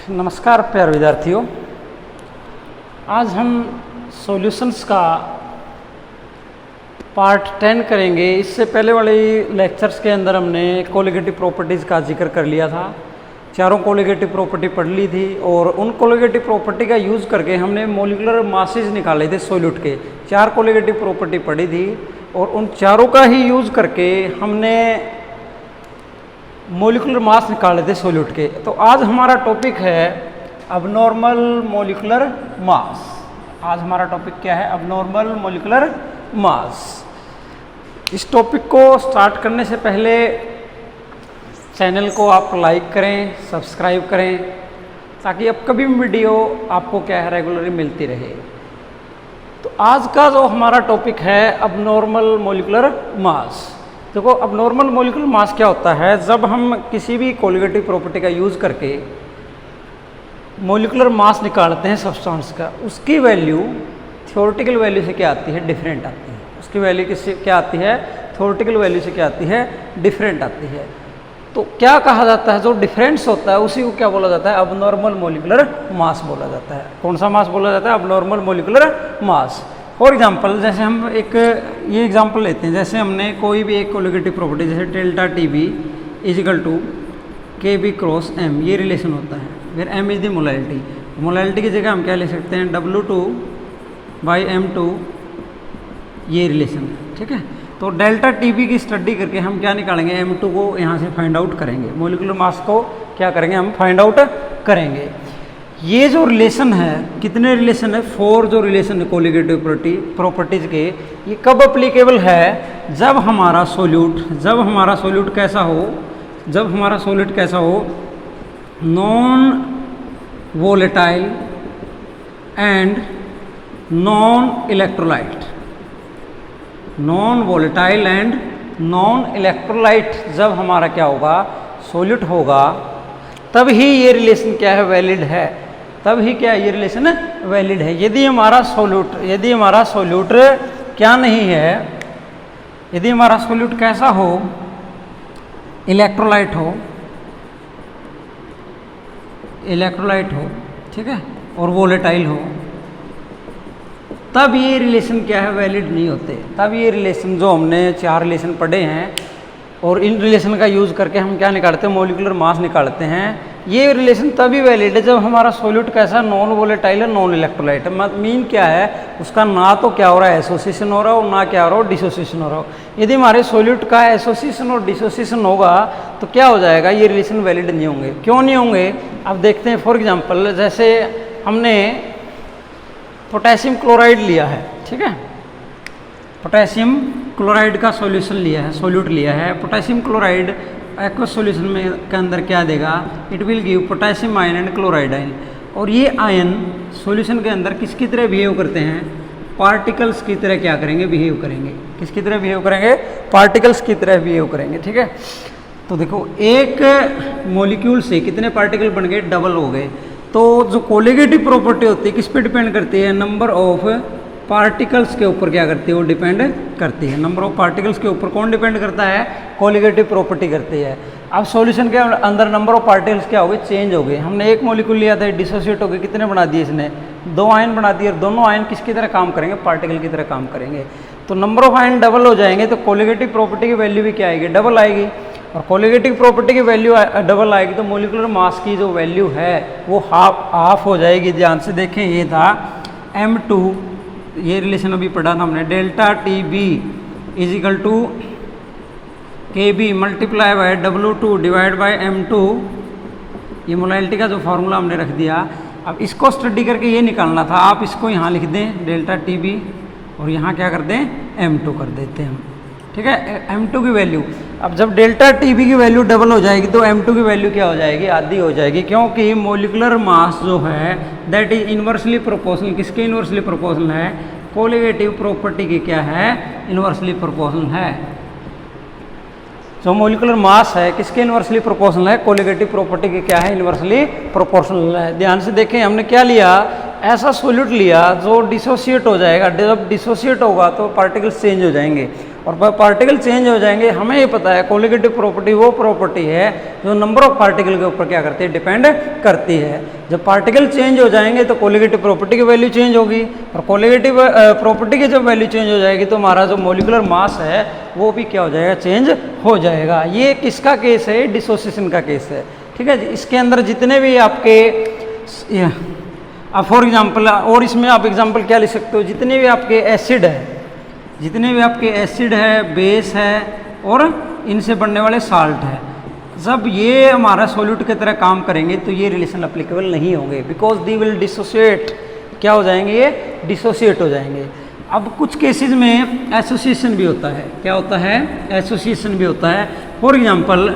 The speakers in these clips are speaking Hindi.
नमस्कार प्यारे विद्यार्थियों, आज हम सॉल्यूशंस का पार्ट 10 करेंगे। इससे पहले वाले लेक्चर्स के अंदर हमने कोलिगेटिव प्रॉपर्टीज़ का जिक्र कर लिया था। चारों कोलिगेटिव प्रॉपर्टी पढ़ ली थी और उन कोलिगेटिव प्रॉपर्टी का यूज़ करके हमने मोलिकुलर मासेज निकाले थे सॉल्यूट के। 4 कोलिगेटिव प्रॉपर्टी पढ़ी थी और उन चारों का ही यूज़ करके हमने मोलिकुलर मास निकाले थे सॉल्यूट के। तो आज हमारा टॉपिक है अबनॉर्मल मोलिकुलर मास। आज हमारा टॉपिक क्या है? Abnormal molecular mass. इस टॉपिक को स्टार्ट करने से पहले चैनल को आप लाइक करें, सब्सक्राइब करें, ताकि अब कभी भी वीडियो आपको क्या है रेगुलरली मिलती रहे। तो आज का जो हमारा टॉपिक है अबनॉर्मल मोलिकुलर मास। देखो, अबनॉर्मल मोलिकुलर मास क्या होता है? जब हम किसी भी कोलिगेटिव प्रॉपर्टी का यूज़ करके मोलिकुलर मास निकालते हैं सब्सटेंस का, उसकी वैल्यू थ्योरेटिकल वैल्यू से क्या आती है? डिफरेंट आती है। उसकी वैल्यू किससे क्या आती है? थ्योरेटिकल वैल्यू से क्या आती है? डिफरेंट आती है। तो क्या कहा जाता है? जो डिफरेंस होता है उसी को क्या बोला जाता है? अबनॉर्मल मोलिकुलर मास बोला जाता है। कौन सा मास बोला जाता है? Abnormal molecular mass. For example, जैसे हम ये एग्जाम्पल लेते हैं। जैसे हमने कोई भी एक कोलिगेटिव प्रॉपर्टी, जैसे delta T B is equal to K B cross M, ये रिलेशन होता है। फिर M is the molality. Molality की जगह हम क्या ले सकते हैं? W2 बाई M2, ये रिलेशन है। ठीक है, तो डेल्टा टी बी की स्टडी करके हम क्या निकालेंगे? M2 को यहाँ से फाइंड आउट करेंगे। मोलिकुलर मास को क्या करेंगे? हम फाइंड आउट करेंगे। ये जो रिलेशन है, कितने रिलेशन है? 4 जो रिलेशन है कोलिगेटिव प्रॉपर्टीज के। ये कब अप्लीकेबल है? जब हमारा सॉल्यूट कैसा हो? जब हमारा सॉल्यूट कैसा हो? Non volatile and non electrolyte. Non volatile and non electrolyte जब हमारा क्या होगा? सॉल्यूट होगा, तब ही ये रिलेशन क्या है? वैलिड है। तब ही क्या ये रिलेशन वैलिड है। यदि हमारा सॉल्यूट क्या नहीं है, यदि हमारा सॉल्यूट कैसा हो? इलेक्ट्रोलाइट हो, ठीक है, और वोलेटाइल हो, तब ये रिलेशन क्या है? वैलिड नहीं होते। तब ये रिलेशन, जो हमने 4 रिलेशन पढ़े हैं और इन रिलेशन का यूज़ करके हम क्या निकालते हैं? मोलिकुलर मास निकालते हैं। ये रिलेशन तभी वैलिड है जब हमारा सॉल्यूट कैसा? नॉन वोलेटाइल है, नॉन इलेक्ट्रोलाइट है। मीन क्या है? उसका ना तो क्या हो रहा है? एसोसिएशन हो रहा हो, ना क्या हो रहा हो? डिसोसिएशन हो रहा हो। यदि हमारे सॉल्यूट का एसोसिएशन और डिसोसिएशन होगा तो क्या हो जाएगा? ये रिलेशन वैलिड नहीं होंगे। क्यों नहीं होंगे? अब देखते हैं। फॉर एग्जाम्पल, जैसे हमने पोटेशियम क्लोराइड लिया है, ठीक है, पोटेशियम क्लोराइड का सॉल्यूशन लिया है, सॉल्यूट लिया है। पोटेशियम क्लोराइड एक्वस सॉल्यूशन में के अंदर क्या देगा? It will give potassium ion and chloride ion. और ये आयन सॉल्यूशन के अंदर किसकी तरह बिहेव करते हैं? पार्टिकल्स की तरह क्या करेंगे? बिहेव करेंगे। किसकी तरह बिहेव करेंगे? पार्टिकल्स की तरह बिहेव करेंगे। ठीक है, तो देखो, एक मॉलिक्यूल से कितने पार्टिकल बन गए? डबल हो गए। तो जो कोलिगेटिव प्रॉपर्टी होती है किस पे डिपेंड करती है? नंबर ऑफ पार्टिकल्स के ऊपर क्या करती है? वो डिपेंड करती है। नंबर ऑफ पार्टिकल्स के ऊपर कौन डिपेंड करता है? कोलिगेटिव प्रॉपर्टी करती है। अब सॉल्यूशन के अंदर नंबर ऑफ पार्टिकल्स क्या हो गए? चेंज हो गए। हमने एक मॉलिक्यूल लिया था, डिसोसिएट हो गए। कितने बना दिए इसने? 2 आयन बना दिए। और दोनों आयन किसकी तरह काम करेंगे? पार्टिकल की तरह काम करेंगे। तो नंबर ऑफ आयन डबल हो जाएंगे, तो कोलिगेटिव प्रॉपर्टी की वैल्यू भी क्या आएगी? डबल आएगी। और कोलिगेटिव प्रॉपर्टी की वैल्यू डबल आएगी तो मोलिकुलर मास की जो वैल्यू है वो हाफ हो जाएगी। ध्यान से देखें, ये था M2, ये रिलेशन अभी पढ़ा था हमने, delta T B is equal to K B multiply by W2 divide by M2। ये मोलैलिटी का जो फार्मूला हमने रख दिया। अब इसको स्टडी करके ये निकालना था। आप इसको यहाँ लिख दें डेल्टा टी बी, और यहाँ क्या कर दें? M2 कर देते हैं हम। ठीक है, M2 की वैल्यू, अब जब डेल्टा टी बी की वैल्यू डबल हो जाएगी तो M2 की वैल्यू क्या हो जाएगी? आधी हो जाएगी। क्योंकि मोलिकुलर मास जो है दैट इज इन्वर्सली प्रोपोर्शनल। किसके इन्वर्सली प्रोपोर्शनल है? कोलिगेटिव प्रॉपर्टी की क्या है? इन्वर्सली प्रोपोर्शनल है। जो मोलिकुलर मास है किसके इन्वर्सली प्रोपोर्शनल है? कोलिगेटिव प्रॉपर्टी की क्या है? इन्वर्सली प्रोपोर्शनल है। ध्यान से देखें, हमने क्या लिया? ऐसा सॉल्यूट लिया जो डिसोसिएट हो जाएगा। जब डिसोसिएट होगा तो पार्टिकल्स चेंज हो जाएंगे। और पार्टिकल चेंज हो जाएंगे, हमें ये पता है कोलिगेटिव प्रॉपर्टी वो प्रॉपर्टी है जो नंबर ऑफ पार्टिकल के ऊपर क्या करती है, डिपेंड करती है। जब पार्टिकल चेंज हो जाएंगे तो कोलिगेटिव प्रॉपर्टी की वैल्यू चेंज होगी, और कोलिगेटिव प्रॉपर्टी की जब वैल्यू चेंज हो जाएगी तो हमारा जो मॉलिक्यूलर मास है वो भी क्या हो जाएगा, चेंज हो जाएगा। ये किसका केस है, डिसोसिएशन का केस है। ठीक है जी, इसके अंदर जितने भी आपके फॉर एग्जांपल, और इसमें आप एग्जांपल क्या लिख सकते हो, जितने भी आपके एसिड है, जितने भी आपके एसिड है, बेस है और इनसे बनने वाले साल्ट है, जब ये हमारा सॉल्यूट की तरह काम करेंगे तो ये रिलेशन अप्लीकेबल नहीं होंगे, बिकॉज दी विल डिसोसिएट। क्या हो जाएंगे, ये डिसोसिएट हो जाएंगे। अब कुछ केसेस में एसोसिएशन भी होता है। क्या होता है, एसोसिएशन भी होता है। फॉर एग्जांपल,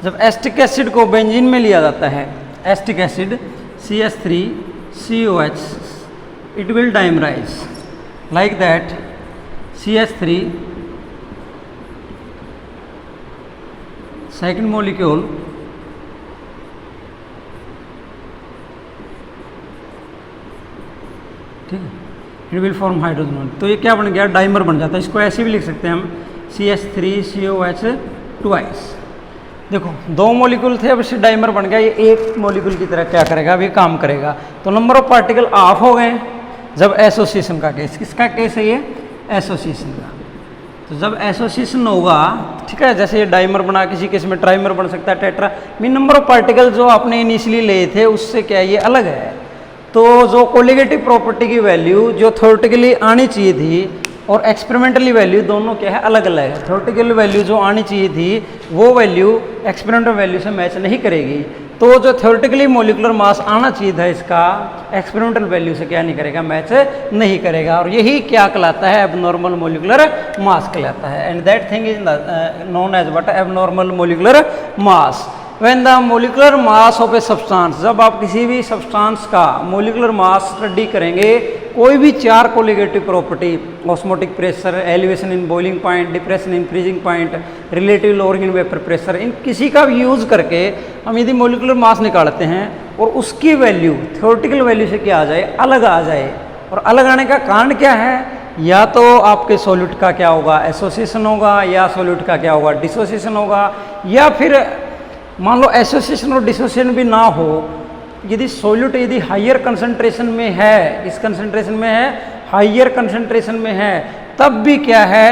जब एस्टिक एसिड को बेंजीन में लिया जाता है, acetic acid CH3COH, it will dimerize like that CH3 second molecule ठीक है, इट विल फॉर्म हाइड्रोजन। तो ये क्या बन गया, डाइमर बन जाता है। इसको ऐसे भी लिख सकते हैं हम CH3COH ट्वाइस। देखो दो मॉलिक्यूल थे, अब इससे डाइमर बन गया, ये एक मॉलिक्यूल की तरह क्या करेगा, अभी काम करेगा। तो नंबर ऑफ पार्टिकल ऑफ हो गए जब एसोसिएशन का केस। किसका केस है ये, एसोसिएशन का। तो जब एसोसिएशन होगा, ठीक है, जैसे ये डाइमर बना, किसी केस में ट्राइमर बन सकता है, tetra, mean number of particle जो आपने इनिशियली लिए थे उससे क्या ये अलग है। तो जो कोलिगेटिव प्रॉपर्टी की वैल्यू जो थ्योरेटिकली आनी चाहिए थी और एक्सपेरिमेंटली वैल्यू दोनों क्या है, अलग अलग है। थ्योरेटिकल वैल्यू जो आनी चाहिए थी वो वैल्यू एक्सपेरिमेंटल वैल्यू से मैच नहीं करेगी। तो जो थ्योरेटिकली मॉलिक्यूलर मास आना चाहिए था इसका, एक्सपेरिमेंटल वैल्यू से क्या नहीं करेगा, मैच नहीं करेगा। और यही क्या कहलाता है, एबनॉर्मल मॉलिक्यूलर मास कहलाता है। And that thing is known as what, abnormal molecular mass. When the molecular mass of a substance, जब आप किसी भी सब्सटेंस का मॉलिक्यूलर मास स्टडी करेंगे, कोई भी चार colligative property, osmotic pressure, elevation in boiling point, depression in freezing point, relative lowering in vapour pressure, इन किसी का भी यूज़ करके हम यदि मॉलिक्यूलर मास निकालते हैं और उसकी वैल्यू थ्योरेटिकल वैल्यू से क्या आ जाए, अलग आ जाए। और अलग आने का कारण क्या है, या तो आपके सॉल्यूट का क्या होगा, एसोसिएशन होगा, या सॉल्यूट का क्या होगा, डिसोसिएशन होगा, या फिर मान लो एसोसिएशन और डिसोसिएशन भी ना हो, यदि सॉल्यूट यदि हाइयर कंसंट्रेशन में है, इस कंसंट्रेशन में है, हाइयर कंसंट्रेशन में है, तब भी क्या है,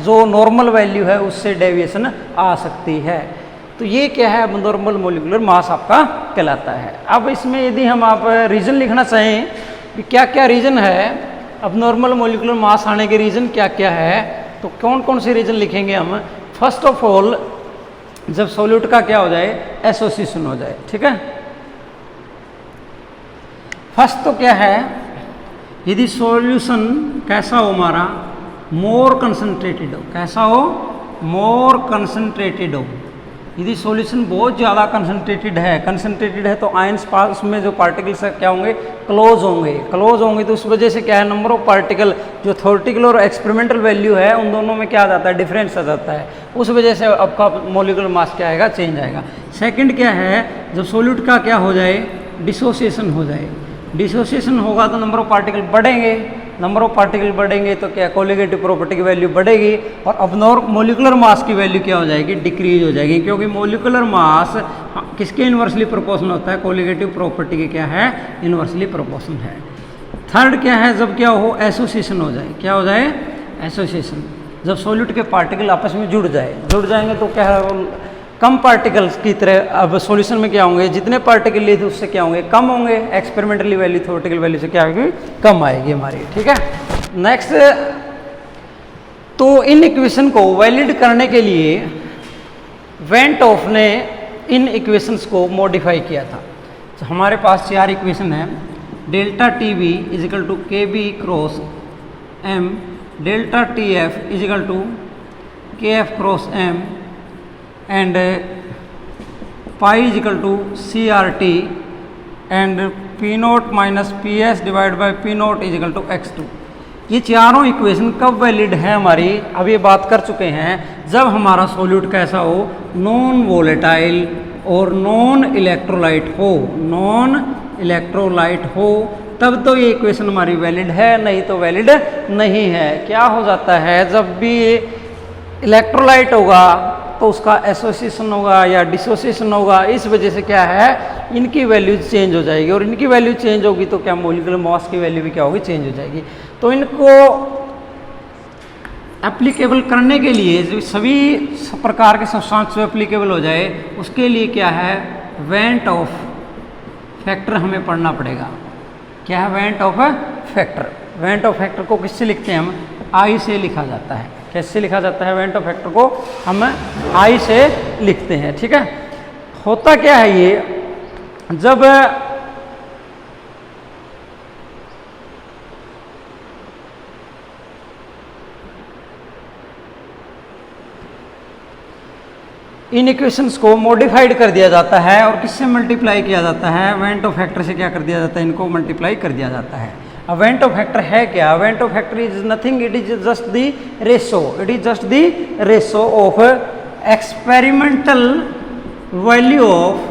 जो नॉर्मल वैल्यू है उससे डेविएशन आ सकती है। तो ये क्या है, नॉर्मल मॉलिक्यूलर मास आपका कहलाता है। अब इसमें यदि हम आप रीज़न लिखना चाहें कि क्या क्या रीज़न है अब नॉर्मल मॉलिक्यूलर मास आने के रीज़न क्या क्या है, तो कौन कौन से रीज़न लिखेंगे हम। फर्स्ट ऑफ ऑल, जब सॉल्यूट का क्या हो जाए, एसोसिएशन हो जाए। ठीक है, फर्स्ट तो क्या है, यदि सॉल्यूशन कैसा हो हमारा, मोर कंसंट्रेटेड हो। कैसा हो, मोर कंसंट्रेटेड हो। यदि सॉल्यूशन बहुत ज़्यादा कंसंट्रेटेड है तो आयंस पास में जो पार्टिकल्स क्या होंगे, क्लोज होंगे। तो उस वजह से क्या है, नंबर ऑफ पार्टिकल जो थ्योरेटिकल और एक्सपेरिमेंटल वैल्यू है उन दोनों में क्या आ जाता है, डिफरेंस आ जाता है। उस वजह से आपका मॉलिक्यूलर मास क्या आएगा, चेंज आएगा। सेकंड क्या है, जब सॉल्यूट का क्या हो जाए, डिसोसिएशन हो जाए। डिसोसिएशन होगा तो नंबर ऑफ पार्टिकल बढ़ेंगे, नंबर ऑफ पार्टिकल बढ़ेंगे तो क्या, कोलिगेटिव प्रॉपर्टी की वैल्यू बढ़ेगी, और अब मॉलिक्यूलर मास की वैल्यू क्या हो जाएगी, डिक्रीज हो जाएगी। क्योंकि मॉलिक्यूलर मास किसके इन्वर्सली प्रोपोर्शनल होता है, कोलिगेटिव प्रॉपर्टी के क्या है, इन्वर्सली प्रोपोर्शनल है। थर्ड क्या है, जब क्या हो, एसोसिएशन हो जाए। क्या हो जाए, एसोसिएशन। जब सॉल्यूट के पार्टिकल आपस में जुड़ जाएंगे तो क्या है, कम पार्टिकल्स की तरह अब सॉल्यूशन में क्या होंगे, जितने पार्टिकल लिए थे उससे क्या होंगे, कम होंगे। एक्सपेरिमेंटली वैल्यू थ्योरेटिकल वैल्यू से क्या होगी, कम आएगी हमारी। ठीक है, नेक्स्ट, तो इन इक्वेशन को वैलिड करने के लिए वेंट ऑफ ने इन इक्वेशंस को मॉडिफाई किया था। तो हमारे पास चार इक्वेशन है, delta T B is equal to K B cross M, delta T F is equal to K F cross M, and pi is equal to CRT and P naught minus PS divided by P naught is equal to X2। ये चारों इक्वेशन कब वैलिड है हमारी, अब ये बात कर चुके हैं, जब हमारा सॉल्यूट कैसा हो, नॉन वोलेटाइल और नॉन इलेक्ट्रोलाइट हो, तब तो ये इक्वेशन हमारी वैलिड है, नहीं तो वैलिड नहीं है। क्या हो जाता है, जब भी इलेक्ट्रोलाइट होगा तो उसका एसोसिएशन होगा या डिसोसिएशन होगा, इस वजह से क्या है इनकी वैल्यू चेंज हो जाएगी, और इनकी वैल्यू चेंज होगी तो क्या मॉलिक्यूलर मास की वैल्यू भी क्या होगी, चेंज हो जाएगी। तो इनको एप्लीकेबल करने के लिए सभी प्रकार के सब्सटेंस जो एप्लीकेबल हो जाए उसके लिए क्या है वेंट ऑफ फैक्टर हमें पढ़ना पड़ेगा। क्या है went Hoff factor? Went Hoff factor को किससे लिखते हैं हम? आई से लिखा जाता है। कैसे लिखा जाता है वेंट ऑफ फैक्टर को? हम आई से लिखते हैं। ठीक है, होता क्या है ये, जब इन इक्वेशंस को मॉडिफाइड कर दिया जाता है और किससे मल्टीप्लाई किया जाता है? वेंट ऑफ फैक्टर से क्या कर दिया जाता है? इनको मल्टीप्लाई कर दिया जाता है। अब वेंट ऑफ फैक्टर है क्या? Went Hoff factor is nothing, it is just the ratio, it is just the ratio of experimental value of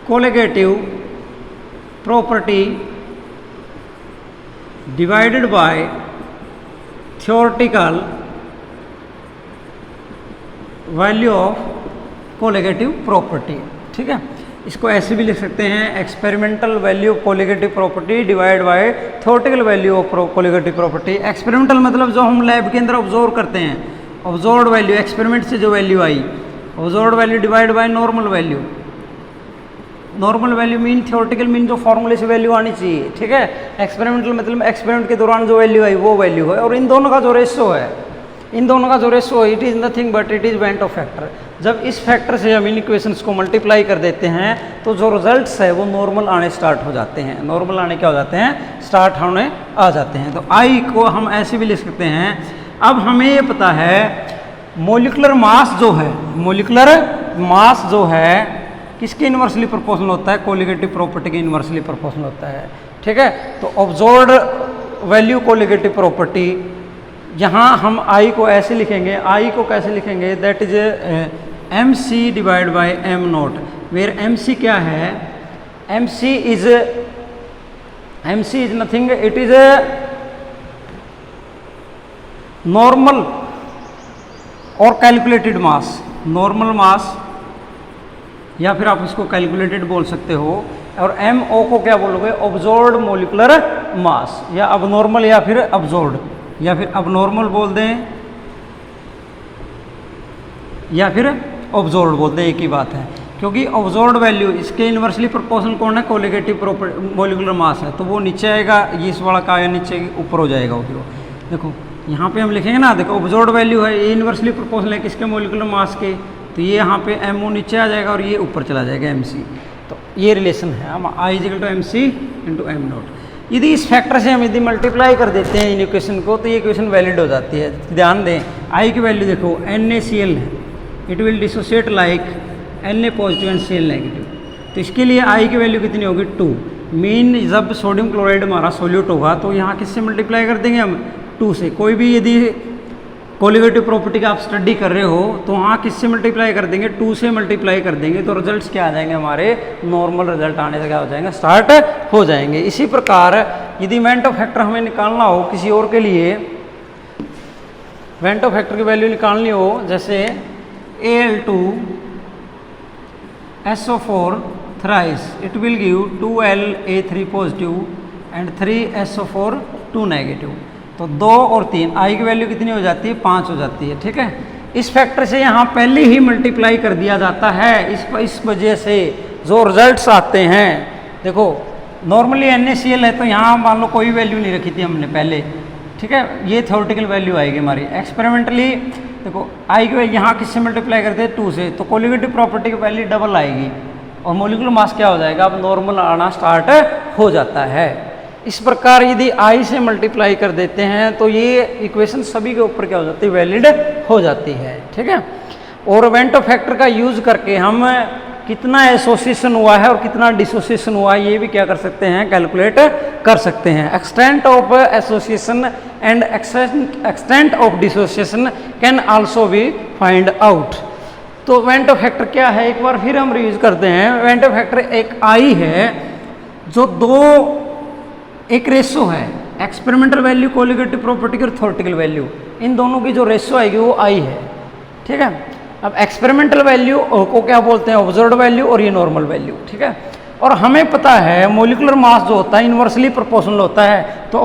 colligative property divided by theoretical value of colligative property. ठीक है, इसको ऐसे भी लिख सकते हैं experimental value of colligative property divide by theoretical value of colligative property. Experimental मतलब जो हम लैब के अंदर ऑब्जर्व करते हैं, ऑब्जर्व्ड वैल्यू, एक्सपेरिमेंट से जो value I, observed value divide by normal value. Normal value mean theoretical mean जो फॉर्मूले से वैल्यू आनी चाहिए। ठीक है, एक्सपेरिमेंटल मतलब एक्सपेरिमेंट के दौरान जो वैल्यू आई वो वैल्यू है, और इन दोनों का जो रेशो है, इन दोनों का जो रेशो है, it is nothing but it is went Hoff factor. जब इस फैक्टर से हम इन इक्वेशंस को मल्टीप्लाई कर देते हैं तो जो रिजल्ट्स है वो नॉर्मल आने स्टार्ट हो जाते हैं। नॉर्मल आने क्या हो जाते हैं? स्टार्ट होने आ जाते हैं। तो आई को हम ऐसे भी लिख सकते हैं। अब हमें ये पता है मॉलिक्यूलर मास जो है, मॉलिक्यूलर मास जो है किसके इन्वर्सली प्रोपोर्शनल होता है? कोलिगेटिव प्रॉपर्टी के इन्वर्सली प्रोपोर्शनल होता है। ठीक है, तो ऑब्जर्व्ड वैल्यू कोलिगेटिव प्रॉपर्टी, यहाँ हम आई को ऐसे लिखेंगे, आई को कैसे लिखेंगे? That is M C divide by M nought, where M C क्या है? M C is nothing, it is normal और कैलकुलेटेड मास। नॉर्मल मास या फिर आप इसको कैलकुलेटेड बोल सकते हो, और एम ओ को क्या बोलोगे? ऑब्जर्व्ड मॉलिक्यूलर मास, या अब नॉर्मल या फिर ऑब्जर्व्ड, या फिर अब नॉर्मल बोल दें या फिर ऑब्जर्व्ड बोल दें, एक ही बात है। क्योंकि ऑब्जर्व्ड वैल्यू इसके इन्वर्सली प्रोपोर्शनल कौन है? कोलिगेटिव मॉलिक्यूलर मास है, तो वो नीचे आएगा, ये इस वाला का नीचे ऊपर हो जाएगा। वो फिर देखो यहाँ पे हम लिखेंगे ना, देखो ऑब्जर्व्ड वैल्यू है, ये इन्वर्सली प्रोपोर्शनल है किसके? मॉलिक्यूलर मास के, तो ये यहाँ पे एम ओ नीचे आ जाएगा और ये ऊपर चला जाएगा एम सी। तो ये रिलेशन है, हम I equal to M C into M naught. यदि इस फैक्टर से हम यदि मल्टीप्लाई कर देते हैं इन इक्वेशन को तो ये इक्वेशन वैलिड हो जाती है। ध्यान दें, आई की वैल्यू देखो NaCl है, it will dissociate like Na positive and Cl negative. तो इसके लिए आई की वैल्यू कितनी होगी? 2। मीन जब सोडियम क्लोराइड हमारा सोल्यूट होगा तो यहाँ किससे मल्टीप्लाई कर देंगे हम? 2 से। कोई भी यदि कोलिगेटिव प्रॉपर्टी का आप स्टडी कर रहे हो तो वहाँ किससे मल्टीप्लाई कर देंगे? 2 से मल्टीप्लाई कर देंगे, तो रिजल्ट्स क्या आ जाएंगे हमारे? नॉर्मल रिजल्ट आने से क्या हो जाएंगे? स्टार्ट हो जाएंगे। इसी प्रकार यदि वेंट ऑफ फैक्टर हमें निकालना हो किसी और के लिए, वेंट ऑफ फैक्टर की वैल्यू निकालनी हो, जैसे Al2SO4 thrice, it will give 2La3 positive and 3SO4 2 negative. तो 2 और 3, आई की वैल्यू कितनी हो जाती है? 5 हो जाती है। ठीक है, इस फैक्टर से यहाँ पहले ही मल्टीप्लाई कर दिया जाता है। इस वजह से जो रिजल्ट्स आते हैं, देखो नॉर्मली NaCl है तो यहाँ मान लो कोई वैल्यू नहीं रखी थी हमने पहले। ठीक है, ये थ्योरेटिकल वैल्यू आएगी हमारी। एक्सपेरिमेंटली देखो आई की वैल्यू यहाँ किससे मल्टीप्लाई करते हैं? 2 से, तो कोलिगेटिव प्रॉपर्टी की वैल्यू डबल आएगी और मॉलिक्यूलर मास क्या हो जाएगा? अब नॉर्मल आना स्टार्ट हो जाता है। इस प्रकार यदि आई से मल्टीप्लाई कर देते हैं तो ये इक्वेशन सभी के ऊपर क्या हो जाती है? वैलिड हो जाती है। ठीक है, और वेंट ऑफ फैक्टर का यूज करके हम कितना एसोसिएशन हुआ है और कितना डिसोसिएशन हुआ है ये भी क्या कर सकते हैं? कैलकुलेट कर सकते हैं। Extent of association and extent of dissociation can also be find out. तो वेंट ऑफ फैक्टर क्या है? एक बार फिर हम रिव्यू करते हैं। वेंट ऑफ फैक्टर एक आई है जो एक रेशो है, एक्सपेरिमेंटल वैल्यू, कोलिगेटिव प्रॉपर्टी और थ्योरेटिकल वैल्यू। इन दोनों की जो रेशियो आएगी वो आई है, ठीक है। अब एक्सपेरिमेंटल वैल्यू को क्या बोलते हैं, ऑब्जर्व्ड वैल्यू, और ये नॉर्मल वैल्यू, ठीक है। और हमें पता है मोलिकुलर मास जो होता है इन्वर्सली प्रोपोर्शनल होता है, तो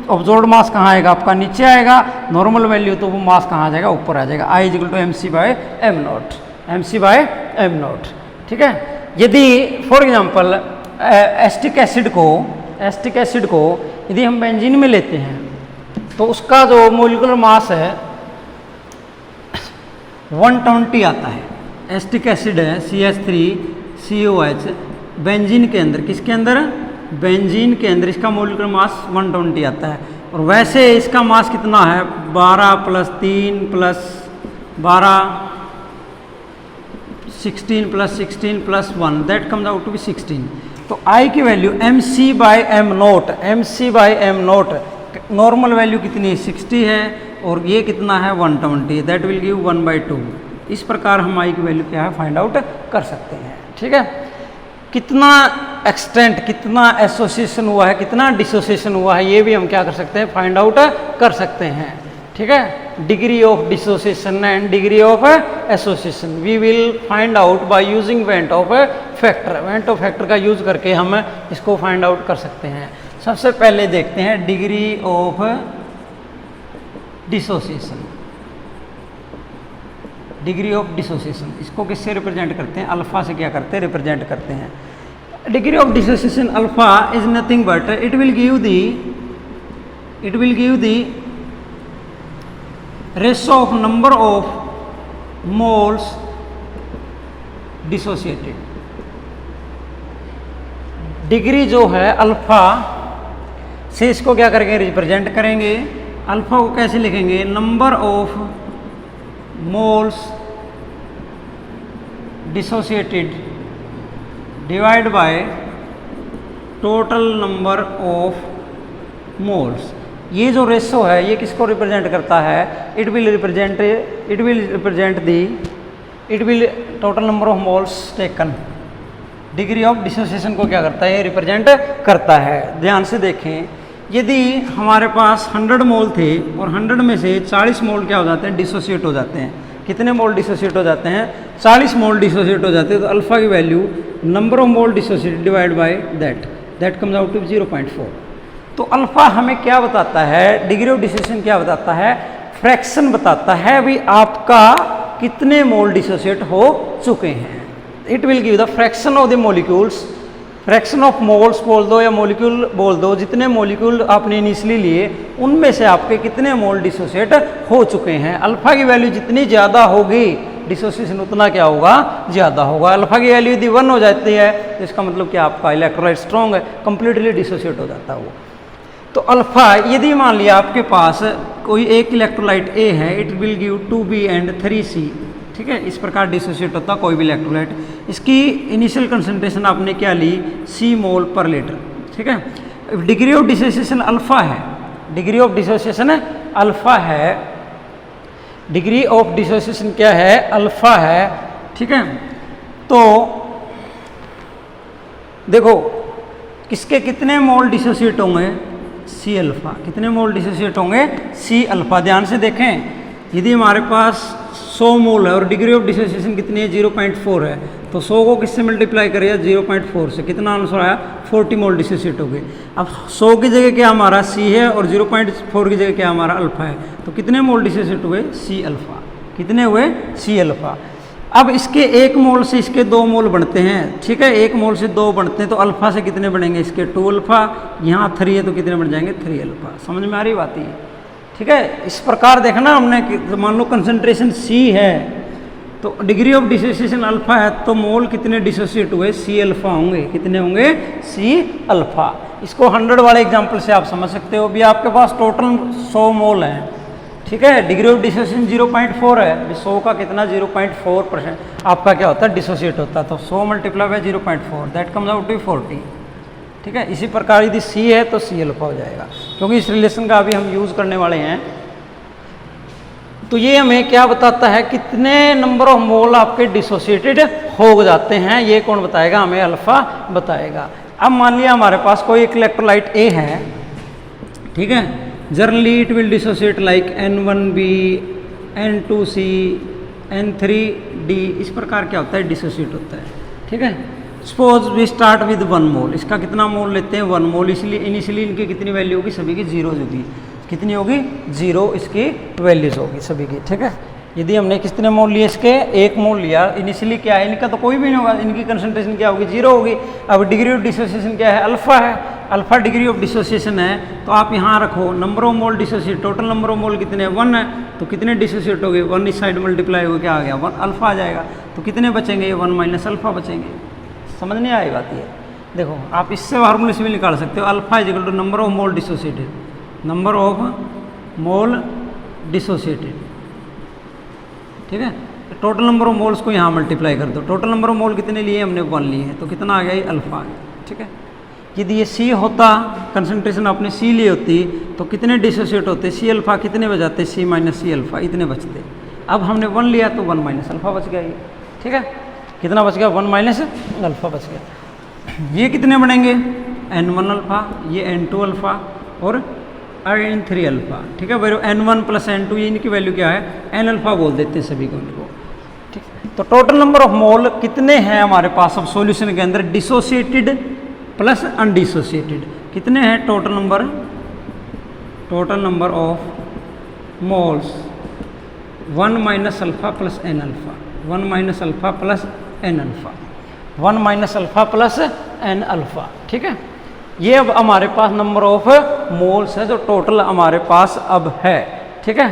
ऑब्जर्व्ड मास कहाँ आएगा आपका, नीचे आएगा। नॉर्मल वैल्यू तो वो मास कहाँ आ जाएगा, ऊपर आ जाएगा। I is equal to mc/m0, mc/m0, ठीक है। यदि फॉर एग्जांपल एस्टिक एसिड को यदि हम बेंजीन में लेते हैं तो उसका जो मोलिकुलर मास है 120 आता है। एस्टिक एसिड है CH3COH, बेंजीन के अंदर, किसके अंदर, बेंजीन के अंदर इसका मोलिकुलर मास 120 आता है। और वैसे इसका मास कितना है, 12 + 3 + 12 16 + 16 + 1, that comes out to be 16। तो I की वैल्यू mc/m0, नॉर्मल वैल्यू कितनी है, 60 है, और ये कितना है 120, दैट विल गिव 1/2। इस प्रकार हम I की वैल्यू क्या है फाइंड आउट कर सकते हैं, ठीक है। कितना एक्सटेंट, कितना एसोसिएशन हुआ है, कितना डिसोसिएशन हुआ है, ये भी हम क्या कर सकते हैं, फाइंड आउट कर सकते हैं, ठीक है। Degree of dissociation and degree of association we will find out by using van't Hoff factor का यूज करके हम इसको फाइंड आउट कर सकते हैं। सबसे पहले देखते हैं degree of dissociation. Degree of dissociation इसको किससे रिप्रेजेंट करते हैं, अल्फा से क्या करते हैं, रिप्रेजेंट करते हैं। Degree of dissociation alpha is nothing but it will give the ratio of number of moles dissociated. Degree जो है अल्फा से इसको क्या करेंगे, रिप्रेजेंट करेंगे। अल्फा को कैसे लिखेंगे, number of moles dissociated divide by total number of moles. ये जो रेशो है ये किसको रिप्रेजेंट करता है, it will total number of moles taken. Degree of dissociation को क्या करता है, ये रिप्रेजेंट करता है। ध्यान से देखें, यदि हमारे पास 100 मोल थे और 100 में से 40 मोल क्या हो जाते हैं, डिसोसिएट हो जाते हैं। कितने मोल डिसोसिएट हो जाते हैं, 40 मोल डिसोसिएट हो जाते हैं। तो अल्फा की value number of mole dissociated divide by that comes out to 0.4। तो अल्फा हमें क्या बताता है, डिग्री ऑफ डिसोसिएशन क्या बताता है, फ्रैक्शन बताता है भी आपका कितने मोल डिसोसिएट हो चुके हैं। It will give the fraction of the molecules, fraction of moles बोल दो या मॉलिक्यूल बोल दो, जितने मॉलिक्यूल आपने इनिशियली लिए उनमें से आपके कितने मोल डिसोसिएट हो चुके हैं। अल्फा की वैल्यू जितनी ज़्यादा होगी डिसोसिएशन उतना क्या होगा, ज़्यादा होगा। अल्फा की वैल्यू यदि 1 हो जाती है तो इसका मतलब कि आपका इलेक्ट्रोलाइट स्ट्रॉन्ग है, कंप्लीटली डिसोसिएट हो जाता है वो। तो अल्फा यदि मान लिया आपके पास कोई एक इलेक्ट्रोलाइट ए है, it will give 2B and 3C, ठीक है। इस प्रकार डिसोसिएट होता कोई भी इलेक्ट्रोलाइट। इसकी इनिशियल कंसंट्रेशन आपने क्या ली, C मोल पर लीटर, ठीक है। डिग्री ऑफ डिसोसिएशन अल्फा है, डिग्री ऑफ डिसोसिएशन अल्फा है, डिग्री ऑफ डिसोसिएशन क्या है, अल्फा है, ठीक है। तो देखो किसके कितने मोल डिसोसिएट होंगे, C अल्फा, कितने मोल डिसोसिएट होंगे, C अल्फा। ध्यान से देखें, यदि हमारे पास 100 मोल है और डिग्री ऑफ डिसोसिएशन कितनी है, 0.4 है, तो 100 को किससे मल्टीप्लाई करेगा, 0.4 से, कितना आंसर आया, 40 मोल डिसोसिएट हो गए। अब 100 की जगह क्या हमारा C है और 0.4 की जगह क्या हमारा अल्फा है, तो कितने मोल डिसोसिएट हुए, C अल्फा। कितने हुए, C अल्फा। अब इसके 1 मोल से इसके 2 मोल बनते हैं, ठीक है, 1 मोल से 2 बनते हैं, तो अल्फा से कितने बनेंगे, इसके 2 अल्फा, यहाँ 3 है तो कितने बन जाएंगे, 3 अल्फा। समझ में आ रही बात ये, ठीक है। इस प्रकार देखना हमने कि मान लो कंसंट्रेशन C है तो डिग्री ऑफ डिसोसिएशन अल्फा है, तो मोल कितने डिसोसिएट हुए, C अल्फा होंगे। कितने होंगे, C अल्फा। इसको 100 वाले एग्जाम्पल से आप समझ सकते हो। भी आपके पास टोटल 100 मोल हैं, ठीक है, डिग्री ऑफ डिसोसिएशन 0.4 है, 100 का कितना 0.4% आपका क्या होता है, डिसोसिएट होता है। तो 100 multiply by 0.4 that comes out to 40, ठीक है। इसी प्रकार यदि C है तो C अल्फा हो जाएगा, क्योंकि इस रिलेशन का अभी हम यूज़ करने वाले हैं। तो ये हमें क्या बताता है, कितने नंबर ऑफ मोल आपके डिसोसिएटेड हो जाते हैं, ये कौन बताएगा, हमें अल्फा बताएगा। अब मान लिया हमारे पास कोई एक इलेक्ट्रोलाइट A है, ठीक है, generally it will dissociate like N1B, N2C, N3D, इस प्रकार क्या होता है, डिसोसिएट होता है। ठीक है, सपोज वी स्टार्ट विद 1 मोल, इसका कितना मोल लेते हैं 1 मोल, इसलिए इनिशियली इनकी कितनी वैल्यू होगी, सभी की 0 होगी। कितनी होगी, 0 इसकी वैल्यूज होगी सभी की। ठीक है, यदि हमने कितने मोल लिए, इसके 1 मोल लिया, इनिशियली क्या है, इनका तो कोई भी नहीं होगा, इनकी कंसंट्रेशन क्या होगी, 0 होगी। अब डिग्री ऑफ डिसोसिएशन क्या है, अल्फा है, अल्फा डिग्री ऑफ डिसोसिएशन है, तो आप यहाँ रखो number of mole dissociate, total number of मोल कितने, 1 है, तो कितने डिसोसिएट हो गए, 1 इस साइड मल्टीप्लाई हो क्या आ गया, 1 अल्फा आ जाएगा। तो कितने बचेंगे, 1 माइनस अल्फा बचेंगे। समझ नहीं आई बात ये, देखो आप इससे फार्मूले से भी निकाल सकते हो, alpha is equal to number of mole dissociated, number of mole dissociated. ठीक है, टोटल नंबर ऑफ मोल्स को यहाँ मल्टीप्लाई कर दो, टोटल नंबर ऑफ मोल कितने लिए, हमने 1 लिए हैं, तो कितना आ गया, ये अल्फा आ गया। ठीक है, यदि ये C होता, कंसंट्रेशन आपने C ली होती, तो कितने डिसोसिएट होते, C अल्फा कितने बजाते, C माइनस C अल्फा इतने बचते। अब हमने 1 लिया तो 1 माइनस अल्फा बच गया ये। ठीक है, कितना बच गया, 1 माइनस अल्फा बच गया। ये कितने बनेंगे, N1 अल्फा, ये N2 अल्फा और N3 अल्फा। ठीक है, भाई N1 प्लस N2 ये इनकी वैल्यू क्या है, N अल्फा बोल देते हैं सभी को इनको। ठीक, तो टोटल नंबर ऑफ मोल कितने हैं हमारे पास अब सॉल्यूशन के अंदर, डिसोसिएटेड प्लस अनडिसोसिएटेड, कितने हैं total number of moles, 1 minus alpha plus N alpha, 1 minus alpha plus N alpha, 1 minus alpha plus N alpha. ठीक है, ये अब हमारे पास नंबर ऑफ मोल्स है जो टोटल हमारे पास अब है। ठीक है,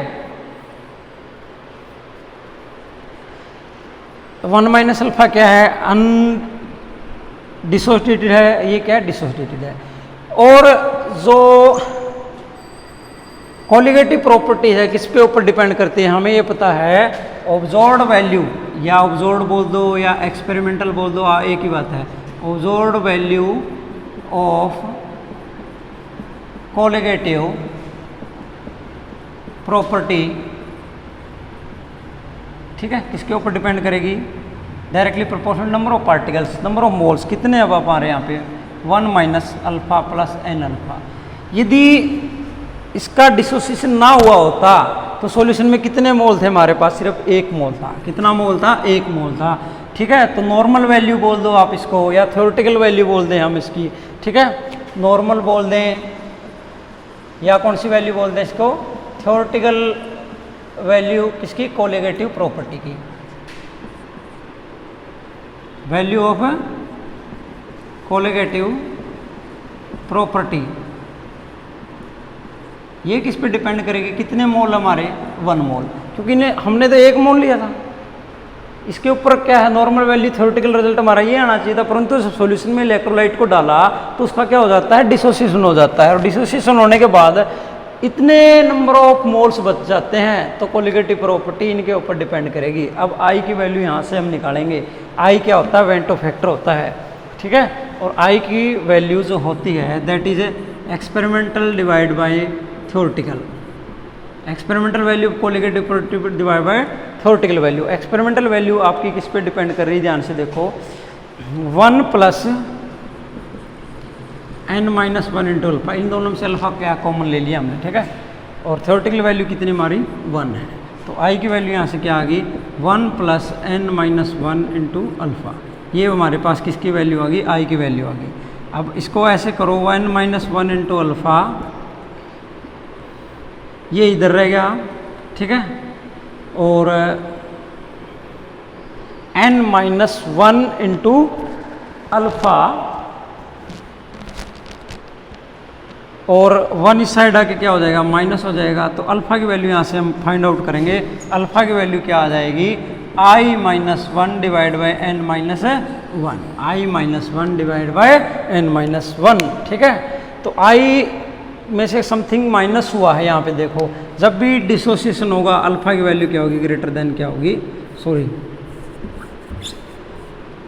1 माइनस अल्फा क्या है, डिसोसिएटेड है, ये क्या है, डिसोसिएटेड है। और जो कोलिगेटिव प्रॉपर्टी है किस पे ऊपर डिपेंड करती है, हमें ये पता है ऑब्जर्व्ड वैल्यू, या ऑब्जर्व्ड बोल दो या एक्सपेरिमेंटल बोल दो, एक ही बात है, observed value of colligative property. ठीक है, किसके ऊपर डिपेंड करेगी, directly proportional number of particles, number of moles कितने अब आप आ रहे हैं यहाँ पे, 1 minus alpha plus N alpha. यदि इसका डिसोसिएशन ना हुआ होता तो सॉल्यूशन में कितने मोल थे हमारे पास, सिर्फ 1 मोल था। कितना मोल था, 1 मोल था। ठीक है, तो नॉर्मल वैल्यू बोल दो आप इसको, या थ्योरेटिकल वैल्यू बोल दें हम इसकी। ठीक है, नॉर्मल बोल दें या कौन सी वैल्यू बोल दें इसको, थ्योरेटिकल वैल्यू किसकी, कोलिगेटिव प्रॉपर्टी की, वैल्यू ऑफ कोलिगेटिव प्रॉपर्टी। ये किस पे डिपेंड करेगी, कितने मोल हमारे, 1 मोल, क्योंकि हमने तो 1 मोल लिया था। इसके ऊपर क्या है, नॉर्मल वैल्यू, थ्योरेटिकल रिजल्ट हमारा ये आना चाहिए था, परंतु सॉल्यूशन में इलेक्ट्रोलाइट को डाला तो उसका क्या हो जाता है, डिसोसिएशन हो जाता है। और डिसोसिएशन होने के बाद इतने नंबर ऑफ मोल्स बच जाते हैं, तो कोलिगेटिव प्रॉपर्टी इनके ऊपर डिपेंड करेगी। अब I की वैल्यू यहाँ से हम निकालेंगे। I क्या होता है, वेंटो फैक्टर होता है। ठीक है, और I की वैल्यू जो होती है that is experimental divide by theoretical, experimental value colligative property divide by theoretical value. Experimental value आपकी किस पे डिपेंड कर रही है, ध्यान से देखो, 1 plus N minus 1 into alpha, इन दोनों में से अल्फा क्या कॉमन ले लिया हमने। ठीक है, और थ्योरेटिकल वैल्यू कितनी हमारी, 1 है, तो I की वैल्यू यहाँ से क्या आ गई, 1 plus N minus 1 into alpha. ये हमारे पास किसकी वैल्यू आ गई, I की वैल्यू आ गई। अब इसको ऐसे करो, 1 माइनस 1 इंटू अल्फा, ये इधर रह गया। ठीक है, और N माइनस 1 इंटू अल्फा, और 1 इस साइड आके क्या हो जाएगा, माइनस हो जाएगा। तो अल्फा की वैल्यू यहाँ से हम फाइंड आउट करेंगे। अल्फा की वैल्यू क्या आ जाएगी, I minus 1 divide by N minus 1, I minus 1 divide by N minus 1। ठीक है, तो I में से समथिंग माइनस हुआ है यहाँ पे देखो, जब भी डिसोसिएशन होगा अल्फा की वैल्यू क्या होगी, ग्रेटर देन क्या होगी, सॉरी,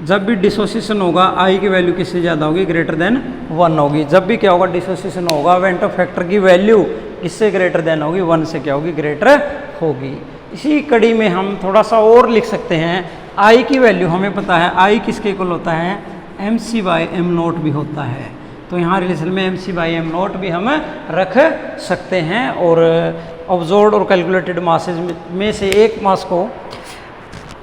जब भी डिसोसिएशन होगा I की वैल्यू किससे ज़्यादा होगी, ग्रेटर देन 1 होगी। जब भी क्या होगा, डिसोसिएशन होगा, वेंटो फैक्टर की वैल्यू किससे ग्रेटर देन होगी, 1 से क्या होगी, ग्रेटर होगी। इसी कड़ी में हम थोड़ा सा और लिख सकते हैं, I की वैल्यू हमें पता है I किसके इक्वल होता है, MC बाई M नोट भी होता है। तो यहाँ रिलेशन में mc/m0 भी हम रख सकते हैं और ऑब्जर्व्ड और कैलकुलेटेड मासेज में से एक मास को,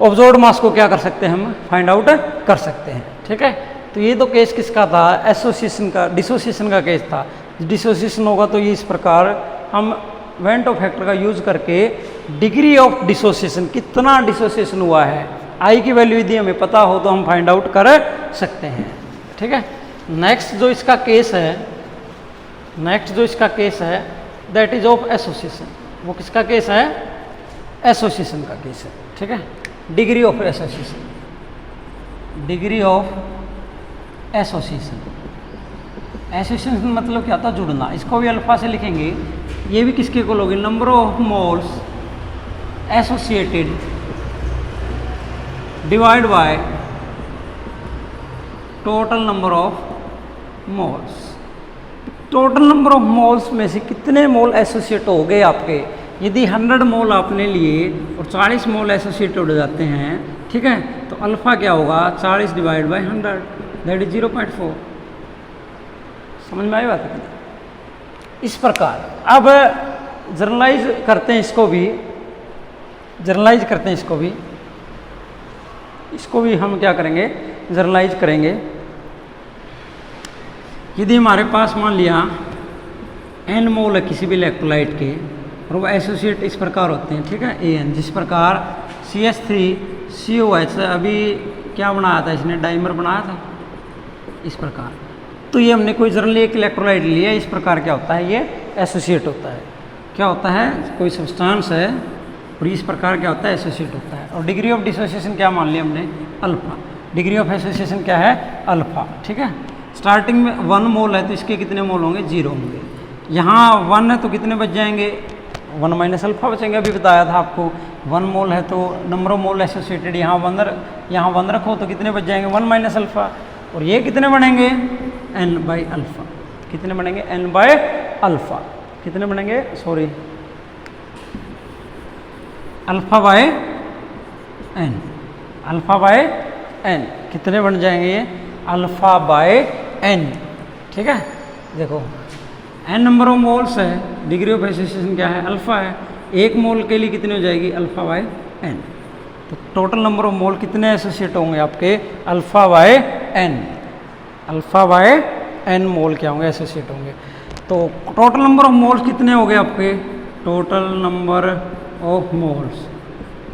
ऑब्जर्व्ड मास को क्या कर सकते हैं, हम फाइंड आउट कर सकते हैं। ठीक है, तो ये तो केस किसका था, एसोसिएशन का, डिसोसिएशन का केस था। डिसोसिएशन होगा तो ये इस प्रकार हम वेंटो फैक्टर का यूज करके डिग्री ऑफ डिसोसिएशन, कितना डिसोसिएशन हुआ है, आई की वैल्यू यदि हमें पता हो तो हम फाइंड आउट कर सकते हैं। ठीक है, नेक्स्ट जो इसका केस है, दैट इज ऑफ एसोसिएशन। वो किसका केस है, एसोसिएशन का केस है। ठीक है, degree of association, degree of association. Association मतलब क्या था, जुड़ना। इसको भी अल्फा से लिखेंगे। ये भी किसके इक्वल होगी, number of moles associated divide by total number of moles. Total number of moles में से कितने मोल एसोसिएट हो गए आपके। यदि 100 मोल आपने लिए और 40 मोल एसोसिएट हो जाते हैं, ठीक है, तो अल्फा क्या होगा, 40 डिवाइड बाई 100, दैट इज 0.4। समझ में आई बात है। इस प्रकार अब जर्नलाइज करते हैं इसको भी, इसको भी हम क्या करेंगे, जर्नलाइज करेंगे। यदि हमारे पास मान लिया n मोल है किसी भी इलेक्ट्रोलाइट के और वो एसोसिएट इस प्रकार होते हैं, ठीक है, an, जिस प्रकार CH3COH अभी क्या बनाया था इसने, डाइमर बनाया था इस प्रकार। तो ये हमने कोई जनरली एक इलेक्ट्रोलाइट लिया, इस प्रकार क्या होता है, ये एसोसिएट होता है। क्या होता है, कोई सब्सटेंस है और इस प्रकार क्या होता है, एसोसिएट होता है। और डिग्री ऑफ डिसोसिएशन क्या मान लिया हमने, अल्फा। डिग्री ऑफ एसोसिएशन क्या है, अल्फा। ठीक है, स्टार्टिंग में 1 मोल है तो इसके कितने मोल होंगे, 0 होंगे। यहाँ 1 है तो कितने बच जाएंगे, 1 माइनस अल्फा बचेंगे। अभी बताया था आपको 1 मोल है तो नंबर ऑफ मोल एसोसिएटेड, यहाँ 1 रखो तो कितने बच जाएंगे, 1 माइनस अल्फा। और ये कितने बनेंगे, n बाई अल्फा। कितने बनेंगे, n बाय अल्फा। कितने बनेंगे, sorry, alpha by n, alpha by n। कितने बन जाएंगे ये, अल्फा बाय n। ठीक है, देखो n नंबर ऑफ मोल्स है, डिग्री ऑफ एसोसिएशन क्या है, अल्फा है। 1 मोल के लिए कितनी हो जाएगी, अल्फा बाय n। तो टोटल नंबर ऑफ मोल कितने एसोसिएट होंगे आपके, alpha by n। Alpha by n मोल क्या होंगे, एसोसिएट होंगे। तो टोटल नंबर ऑफ मोल्स कितने हो गए आपके, टोटल नंबर ऑफ मोल्स,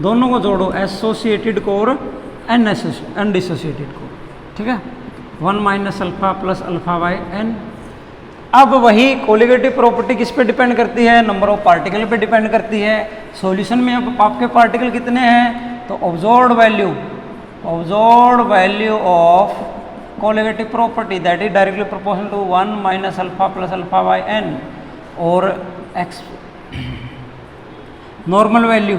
दोनों को जोड़ो, एसोसिएटेड को और अनडिसोसिएटेड को। ठीक है, 1 minus alpha plus alpha by n। अब वही कोलिगेटिव प्रॉपर्टी किस पे डिपेंड करती है, नंबर ऑफ पार्टिकल पे डिपेंड करती है। सॉल्यूशन में अब आपके पार्टिकल कितने हैं, तो observed value of colligative property that is directly proportional to 1 minus alpha plus alpha by n। और नॉर्मल वैल्यू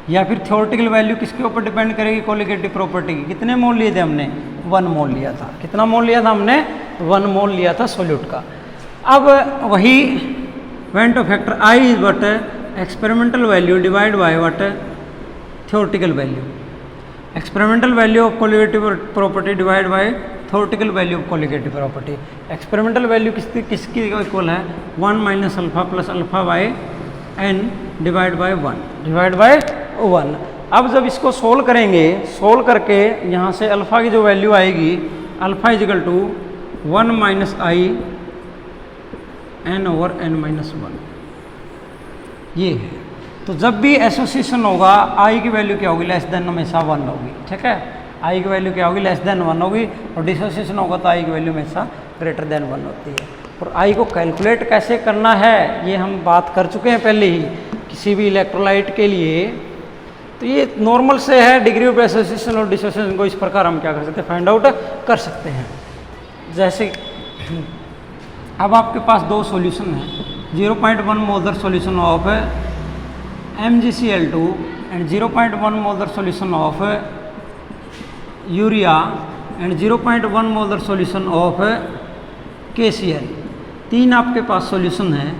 या फिर थ्योरेटिकल वैल्यू किसके ऊपर डिपेंड करेगी, कोलिगेटिव प्रॉपर्टी की। कितने मोल लिए थे हमने, 1 मोल लिया था। कितना मोल लिया था हमने, 1 मोल लिया था सोल्यूट का। अब वही Vento factor I is what experimental value divide by what theoretical value. Experimental value of colligative property divide by theoretical value of colligative property. Experimental value किसकी इक्वल है, 1 minus alpha plus alpha by n divide by 1। अब जब इसको सोल्व करेंगे, सोल्व करके यहाँ से अल्फ़ा की जो वैल्यू आएगी, alpha equal to 1 minus I n over n minus 1, ये है। तो जब भी एसोसिएशन होगा आई की वैल्यू क्या होगी, लेस देन हमेशा 1 होगी। ठीक है, आई की वैल्यू क्या होगी, लेस देन 1 होगी। और डिसोसिएशन होगा तो आई की वैल्यू हमेशा ग्रेटर देन 1 होती है। और आई को कैलकुलेट कैसे करना है ये हम बात कर चुके हैं पहले ही, किसी भी इलेक्ट्रोलाइट के लिए। तो ये नॉर्मल से है, डिग्री ऑफ एसोसिएशन और डिसोसिएशन को इस प्रकार हम क्या कर सकते हैं, फाइंड आउट कर सकते हैं। जैसे अब आपके पास 2 सॉल्यूशन हैं, 0.1 molar solution of MgCl2 and 0.1 molar solution of urea and 0.1 molar solution of KCl। 3 आपके पास सॉल्यूशन है।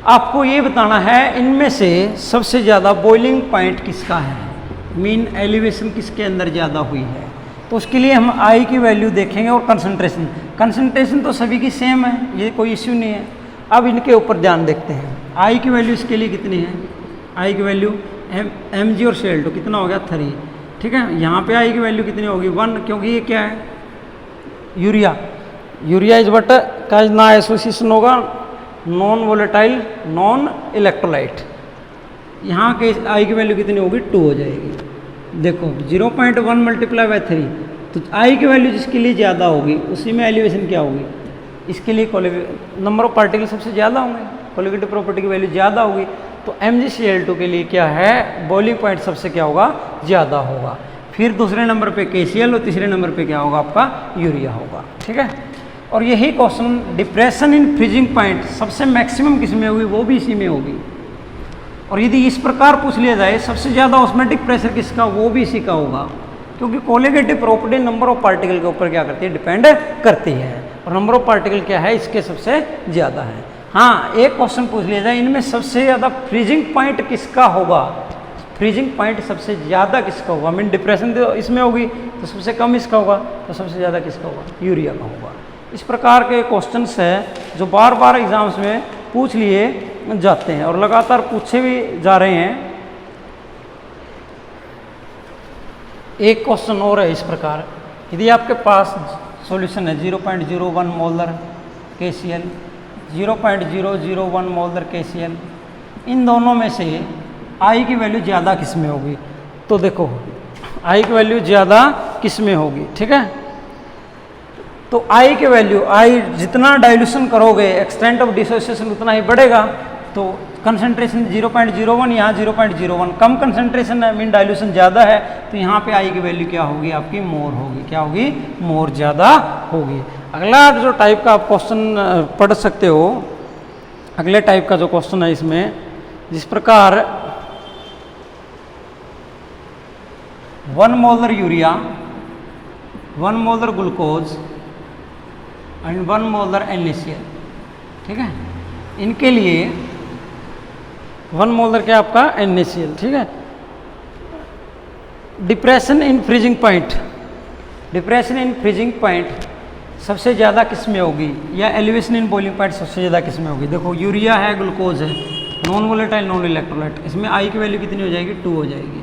आपको ये बताना है इनमें से सबसे ज़्यादा बॉइलिंग पॉइंट किसका है, मीन एलिवेशन किसके अंदर ज़्यादा हुई है। तो उसके लिए हम आई की वैल्यू देखेंगे और कंसंट्रेशन। कंसंट्रेशन तो सभी की सेम है, ये कोई इश्यू नहीं है। अब इनके ऊपर ध्यान देखते हैं। आई की वैल्यू इसके लिए कितनी है? आई की वैल्यू mg और Cl2 कितना हो गया 3, ठीक है। यहाँ पे आई की वैल्यू कितनी होगी 1, क्योंकि ये क्या है यूरिया। यूरिया इज बट का ना एसोसिएशन होगा नॉन वोलेटाइल नॉन इलेक्ट्रोलाइट। यहाँ के आई की वैल्यू कितनी होगी 2 हो जाएगी। देखो 0.1 मल्टीप्लाई बाय 3, तो आई की वैल्यू जिसके लिए ज़्यादा होगी उसी में एलिवेशन क्या होगी, इसके लिए नंबर ऑफ पार्टिकल सबसे ज़्यादा होंगे, कोलिगेटिव प्रॉपर्टी की वैल्यू ज़्यादा होगी। तो MgCl2 के लिए क्या है बॉइलिंग पॉइंट सबसे क्या होगा ज़्यादा होगा। फिर दूसरे नंबर पे KCl और तीसरे नंबर पे क्या होगा आपका यूरिया होगा, ठीक है। और यही question depression in freezing point सबसे मैक्सिमम किस में होगी, वो भी इसी में होगी। और यदि इस प्रकार पूछ लिया जाए सबसे ज़्यादा ऑस्मोटिक प्रेशर किसका, वो भी इसी का होगा, क्योंकि colligative property number of particle के ऊपर क्या करती है डिपेंड करती है, और नंबर ऑफ पार्टिकल क्या है इसके सबसे ज़्यादा है। हाँ, एक क्वेश्चन पूछ लिया जाए इनमें सबसे ज़्यादा फ्रीजिंग पॉइंट किसका होगा, फ्रीजिंग पॉइंट सबसे ज़्यादा किसका होगा, मीन डिप्रेशन तो इसमें होगी तो सबसे कम इसका होगा, तो सबसे ज़्यादा किसका होगा, यूरिया का होगा। इस प्रकार के क्वेश्चंस है जो बार बार एग्जाम्स में पूछ लिए जाते हैं और लगातार पूछे भी जा रहे हैं। एक क्वेश्चन और है इस प्रकार, यदि आपके पास सॉल्यूशन है 0.01 मोलर KCl, 0.001 मोलर KCl, इन दोनों में से आई की वैल्यू ज़्यादा किस में होगी, तो देखो आई की वैल्यू ज़्यादा किस में होगी, ठीक है। तो आई की वैल्यू, आई जितना डाइल्यूशन करोगे एक्सटेंट ऑफ डिसोसिएशन उतना ही बढ़ेगा। तो कंसंट्रेशन 0.01, यहाँ 0.01 कम कंसंट्रेशन है, मीन डाइल्यूशन ज़्यादा है, तो यहाँ पे आई की वैल्यू क्या होगी आपकी मोर होगी, क्या होगी मोर ज़्यादा होगी। अगला जो टाइप का आप क्वेश्चन पढ़ सकते हो, अगले टाइप का जो क्वेश्चन है इसमें जिस प्रकार 1 molar urea, 1 molar glucose and 1 molar NaCl, ठीक है। इनके लिए 1 मोलर क्या आपका NaCl, ठीक है। Depression in freezing point, depression in freezing point सबसे ज़्यादा किस में होगी, या एलिवेशन इन बॉइलिंग पॉइंट सबसे ज़्यादा किस में होगी। देखो यूरिया है, ग्लूकोज है, नॉन वोलेटाइल नॉन इलेक्ट्रोलाइट, इसमें आई की वैल्यू कितनी हो जाएगी 2 हो जाएगी।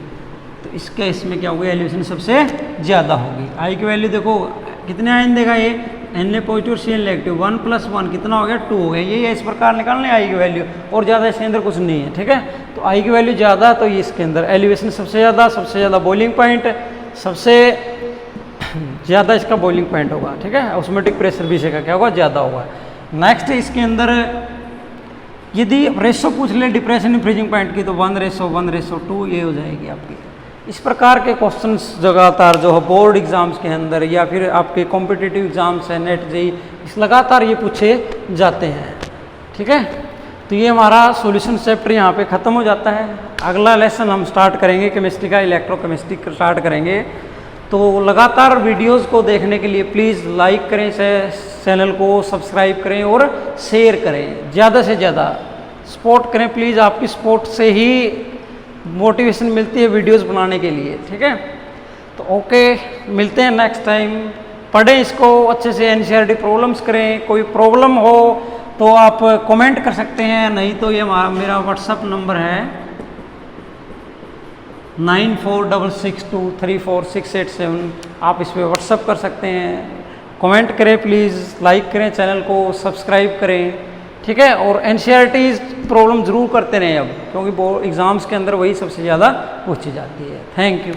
तो इसके इसमें क्या होगी एलिवेशन सबसे ज़्यादा होगी। आई की वैल्यू देखो कितने आयन देगा ये Na पॉजिटिव Cl नेगेटिव, 1 + 1 कितना हो गया 2 हो गया। ये इस प्रकार निकालने आई की वैल्यू, और ज़्यादा इसके अंदर कुछ नहीं है, ठीक है। तो आई की वैल्यू ज़्यादा, तो ये इसके अंदर एलिवेशन सबसे ज़्यादा बॉइलिंग पॉइंट सबसे ज़्यादा इसका बॉइलिंग पॉइंट होगा, ठीक है। ऑस्मोटिक प्रेशर भी इसका क्या होगा ज़्यादा होगा। नेक्स्ट इसके अंदर यदि रेशो पूछ ले डिप्रेशन इन फ्रीजिंग पॉइंट की, तो 1:1:2 ये हो जाएगी आपकी। इस प्रकार के क्वेश्चंस लगातार जो है बोर्ड एग्जाम्स के अंदर या फिर आपके कॉम्पिटिटिव एग्जाम्स है नेट जेईई, इस लगातार ये पूछे जाते हैं, ठीक है। तो ये हमारा सॉल्यूशन चैप्टर यहाँ पे ख़त्म हो जाता है। अगला लेसन हम स्टार्ट करेंगे केमिस्ट्री का, इलेक्ट्रोकेमिस्ट्री स्टार्ट करेंगे। तो लगातार वीडियोस को देखने के लिए प्लीज़ लाइक करें, चैनल को सब्सक्राइब करें और शेयर करें, ज़्यादा से ज़्यादा सपोर्ट करें प्लीज़। आपकी सपोर्ट से ही मोटिवेशन मिलती है वीडियोस बनाने के लिए, ठीक है। तो ओके, मिलते हैं नेक्स्ट टाइम। पढ़ें इसको अच्छे से, NCERT प्रॉब्लम्स करें। कोई प्रॉब्लम हो तो आप कमेंट कर सकते हैं, नहीं तो ये मेरा व्हाट्सअप नंबर है 9466234687। आप इस पर व्हाट्सअप कर सकते हैं। कमेंट करें प्लीज़, लाइक करें, चैनल को सब्सक्राइब करें, ठीक है। और NCERT प्रॉब्लम ज़रूर करते रहें अब, क्योंकि वो एग्ज़ाम्स के अंदर वही सबसे ज़्यादा पूछी जाती है। Thank you.